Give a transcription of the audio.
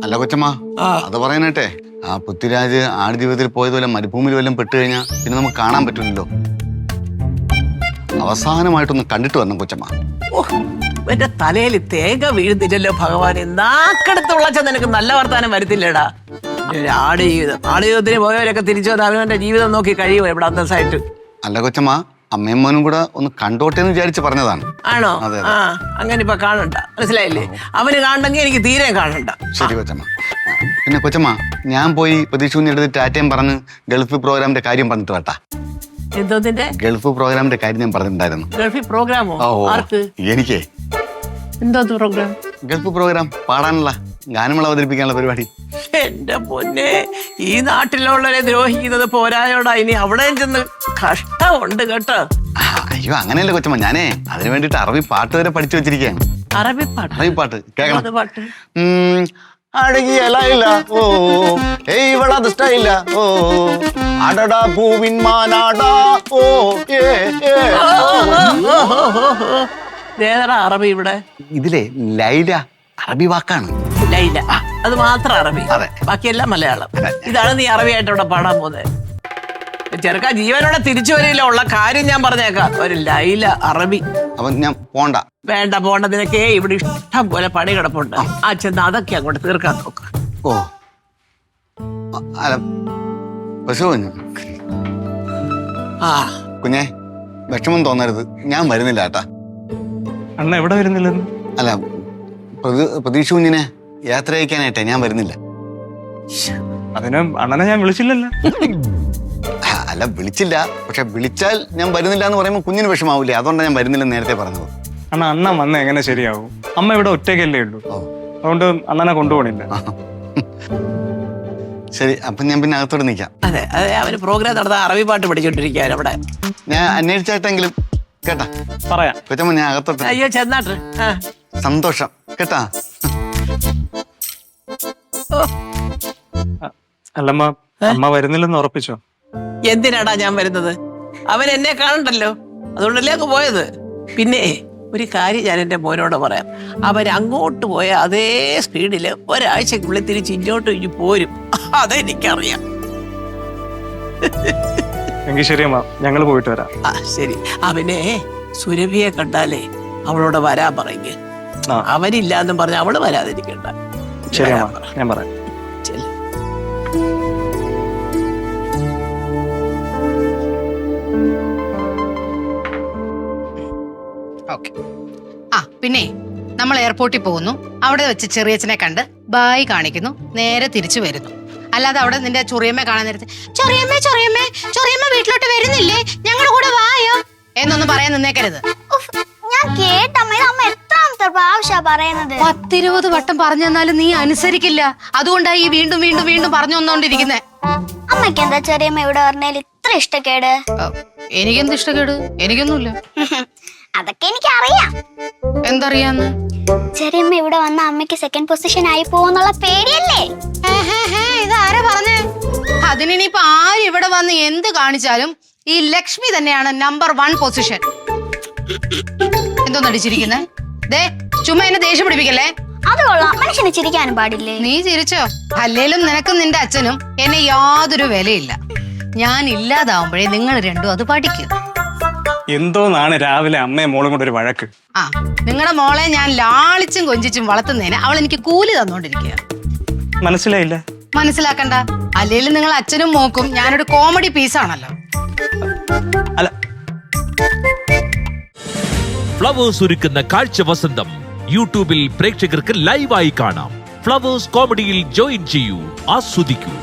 അല്ല കൊച്ചമ്മ, അത് പറയാനട്ടെ, ആ പൃഥ്വിരാജ് ആട് ജീവിതത്തിൽ പോയതുപോലെ മരുഭൂമിയിൽ വല്ലതും പെട്ട് കഴിഞ്ഞാൽ പിന്നെ നമുക്ക് കാണാൻ പറ്റില്ലല്ലോ. അവസാനമായിട്ടൊന്ന് കണ്ടിട്ട് വരണം കൊച്ചമ്മ. എന്റെ തലയിൽ തേങ്ങ വീഴുന്നില്ലല്ലോ ഭഗവാനെ. നാക്കടുത്തുള്ള നിനക്ക് നല്ല വർത്താനം വരുത്തില്ലടാ. ആട് ജീവിതത്തിന് പോയവരൊക്കെ തിരിച്ചു വന്ന് അവനവന്റെ ജീവിതം നോക്കി കഴിയുമോ ഇവിടെ അന്തസ്സായിട്ട്? അല്ല കൊച്ചമ്മ, അമ്മയും മോനും കൂടെ ഒന്ന് കണ്ടോട്ടെ എന്ന് വിചാരിച്ച് പറഞ്ഞതാണ്. ആണോ? ആ, അങ്ങനെ ഇപ്പൊ കാണണ്ട, മനസ്സിലായില്ലേ? അവന് കാണണ്ടെങ്കിൽ എനിക്ക് തീരെ കാണണ്ട. ശരി കൊച്ചമ്മ. പിന്നെ കൊച്ചമ്മ, ഞാൻ പോയി പ്രതീക്ഷ എടുത്ത് ടാറ്റയും പറഞ്ഞ് ഗൾഫ് പ്രോഗ്രാമിന്റെ കാര്യം പറഞ്ഞിട്ട് വേട്ടാ. എന്തോന്നിന്റെ ഗൾഫ് പ്രോഗ്രാമിന്റെ കാര്യം ഞാൻ പറഞ്ഞിട്ടുണ്ടായിരുന്നു. ഗൾഫിൽ പ്രോഗ്രാമോ? ആർക്ക്? എനിക്കേ. എന്തോ പ്രോഗ്രാം? ഗൾഫ് പ്രോഗ്രാം, പാടാനുള്ള ഗാനങ്ങൾ അവതരിപ്പിക്കാനുള്ള പരിപാടി. എന്റെ പൊന്നെ, ഈ നാട്ടിലുള്ളവരെ ദ്രോഹിക്കുന്നത് പോരായോടാ, ഇനി അവിടെ ചെന്ന് കഷ്ടമുണ്ട് കേട്ടോ. അയ്യോ അങ്ങനെയല്ലേ കൊച്ചമ്മ, ഞാനേ അതിനു വേണ്ടിട്ട് അറബി പാട്ട് വരെ പഠിച്ചു വെച്ചിരിക്കുകയാണ്. അറബി പാട്ട്? അറബി പാട്ട് കേൾക്കണം. പാട്ട് അഴകിയല്ല ഓ ഇവളത് സ്റ്റൈല ഓ അടടാ പൂവിൻ മാനാടാ ഓ അറബി ഇവിടെ ഇതിലെ ലൈല അറബി വാക്കാണ്. ലൈല, അത് മാത്രം അറബി, ബാക്കിയെല്ലാം മലയാളം. ഇതാണ് നീ അറബിയായിട്ട് ഇവിടെ പാടാൻ പോകുന്നത്. ചെറുക്ക ജീവനോടെ തിരിച്ചു വരില്ല, ഉള്ള കാര്യം ഞാൻ പറഞ്ഞേക്കാം. ഒരു ലൈല അറബി. അപ്പൊ ഞാൻ പോണ്ട? വേണ്ട, പോണ്ടതിനൊക്കെ ഇവിടെ ഇഷ്ടം പോലെ പണി കിടപ്പുണ്ട്. ആ ചെന്ന് അതൊക്കെ അങ്ങോട്ട് തീർക്കാൻ നോക്ക. ഓ അല്ല പശു കുഞ്ഞെ, വിഷമം തോന്നരുത്, ഞാൻ വരുന്നില്ല ഏട്ടാ. അണ്ണ എവിടെ വരുന്നില്ലെന്ന്? അല്ല പ്രതീക്ഷ കുഞ്ഞിനെ യാത്ര അയക്കാനായിട്ടേ ഞാൻ വരുന്നില്ല. അതിന് അണ്ണനെ ഞാൻ വിളിച്ചില്ലല്ലോ. അല്ല വിളിച്ചില്ല, പക്ഷെ വിളിച്ചാൽ ഞാൻ വരുന്നില്ല എന്ന് പറയുമ്പോൾ കുഞ്ഞിന് വിഷമാവൂലേ, അതുകൊണ്ടാണ് ഞാൻ വരുന്നില്ലെന്ന് നേരത്തെ പറഞ്ഞത്. അണ്ണൻ വന്ന എങ്ങനെ ശരിയാവും? അമ്മ ഇവിടെ ഒറ്റയ്ക്കല്ലേ ഉള്ളൂ, അതുകൊണ്ട് അണ്ണനെ കൊണ്ടുപോകണില്ല. ശരി, അപ്പൊ ഞാൻ പിന്നെ അകത്തോട്ട് നിൽക്കാം. അതെ അതെ, അവന് പ്രോഗ്രാം നടത്താൻ അറബി പാട്ട് പഠിച്ചോണ്ടിരിക്കാൻ അവിടെ. ഞാൻ അന്വേഷിച്ചായിട്ടെങ്കിലും കേട്ടാ പറയാം കൊച്ചമ്മ, ഞാൻ അകത്തോട്ട്. അയ്യോ ചെന്നാട്ട്. സന്തോഷം കേട്ടാ. അല്ലമ്മ, അമ്മ വരുന്നില്ലെന്ന് ഉറപ്പിച്ചോ? എന്തിനാടാ ഞാൻ വരുന്നത്? അവൻ എന്നെ കാണണ്ടല്ലോ, അതുകൊണ്ടല്ലേ അങ്ങ് പോയത്. പിന്നെ ഒരു കാര്യം ഞാൻ എൻ്റെ മോനോട് പറയാം, അവൻ അങ്ങോട്ട് പോയ അതേ സ്പീഡില് ഒരാഴ്ചക്കുള്ളിൽ തിരിച്ച് ഇങ്ങോട്ട് ഇനി പോരും, അതെനിക്കറിയാം. എങ്കിൽ ശരിയമ്മ, ഞങ്ങൾ പോയിട്ട് വരാം. ആ ശരി. അവനെ സുരഭിയെ കണ്ടാലേ അവളോട് വരാൻ പറയേ. അവനില്ലാന്നും പറഞ്ഞ അവള് വരാതിരിക്കണ്ട. ശരിയമ്മ, ഞാൻ പറയാം. ശരി. പിന്നെ നമ്മൾ എയർപോർട്ടിൽ പോകുന്നു, അവിടെ വെച്ച് ചെറിയച്ഛനെ കണ്ട് ബായ് കാണിക്കുന്നു, നേരെ തിരിച്ചു വരുന്നു. അല്ലാതെ അവിടെ നിന്റെ ചൊറിയമ്മ കാണാൻ നേരത്തെ ചൊറിയമ്മ വീട്ടിലോട്ട് വരുന്നില്ലേ, ഞങ്ങളുടെ കൂടെ വായോ എന്നൊന്നും പറയാൻ നിന്നേക്കരുത്. ഞാൻ കേട്ടമ്മ, അമ്മ എത്രാമത്തെ പ്രാവശ്യം പറയുന്നത്? 10-20 വട്ടം പറഞ്ഞു തന്നാലും നീ അനുസരിക്കില്ല, അതുകൊണ്ടാണ് ഈ വീണ്ടും വീണ്ടും വീണ്ടും പറഞ്ഞു വന്നോണ്ടിരിക്കുന്നേ. അമ്മയ്ക്ക് എന്താ ചെറിയമ്മ ഇവിടെ പറഞ്ഞാൽ ഇത്ര ഇഷ്ടക്കേട്? എനിക്കെന്ത് ഇഷ്ടക്കേട്? എനിക്കൊന്നുമില്ല. അതൊക്കെ എനിക്ക് അറിയാം. എന്തറിയാന്ന്? ചെറിയമ്മ ഇവിടെ വന്ന അമ്മയ്ക്ക് സെക്കൻഡ് പൊസിഷൻ ആയി പോകുന്നുള്ള പേടിയല്ലേ? ഇതാരാ പറഞ്ഞേ? അതിനിപ്പോ ആര് ഇവിടെ വന്ന് എന്ത് കാണിച്ചാലും ഈ ലക്ഷ്മി തന്നെയാണ് നമ്പർ 1 പൊസിഷൻ. എന്തോ നടിച്ചിരിക്കുന്നേ? ദേ ചുമ്മാ എന്നെ ദേഷ്യം പിടിപ്പിക്കല്ലേ. അത് കൊള്ളാം, മനുഷ്യന് ചിരിക്കാനും പാടില്ലേ? നീ ചിരിച്ചോ? അല്ലേലും നിനക്കും നിന്റെ അച്ഛനും എന്നെ യാതൊരു വിലയില്ല. ഞാൻ ഇല്ലാതാവുമ്പോഴേ നിങ്ങൾ രണ്ടും അത് പഠിക്കും. എന്തോന്നാണ് രാവിലെ അമ്മയും മോളും കൊണ്ട് ഒരു വഴക്ക്? നിങ്ങളുടെ മോളെ ഞാൻ ലാളിച്ചും കൊഞ്ചിച്ചും വളർത്തുന്നതിന് അവൾ എനിക്ക് കൂലി തന്നോണ്ടിരിക്കുക. മനസ്സിലായില്ല? മനസ്സിലാക്കണ്ട, അല്ലേലും നിങ്ങൾ അച്ഛനും മോക്കും ഞാനൊരു കോമഡി പീസാണല്ലോ. അല്ല, ഫ്ലവേഴ്സ് ഒരുക്കുന്ന കാഴ്ച വസന്തം യൂട്യൂബിൽ പ്രേക്ഷകർക്ക് ലൈവായി കാണാം. ഫ്ലവേഴ്സ് കോമഡിയിൽ ജോയിൻ ചെയ്യൂ, ആസ്വദിക്കൂ.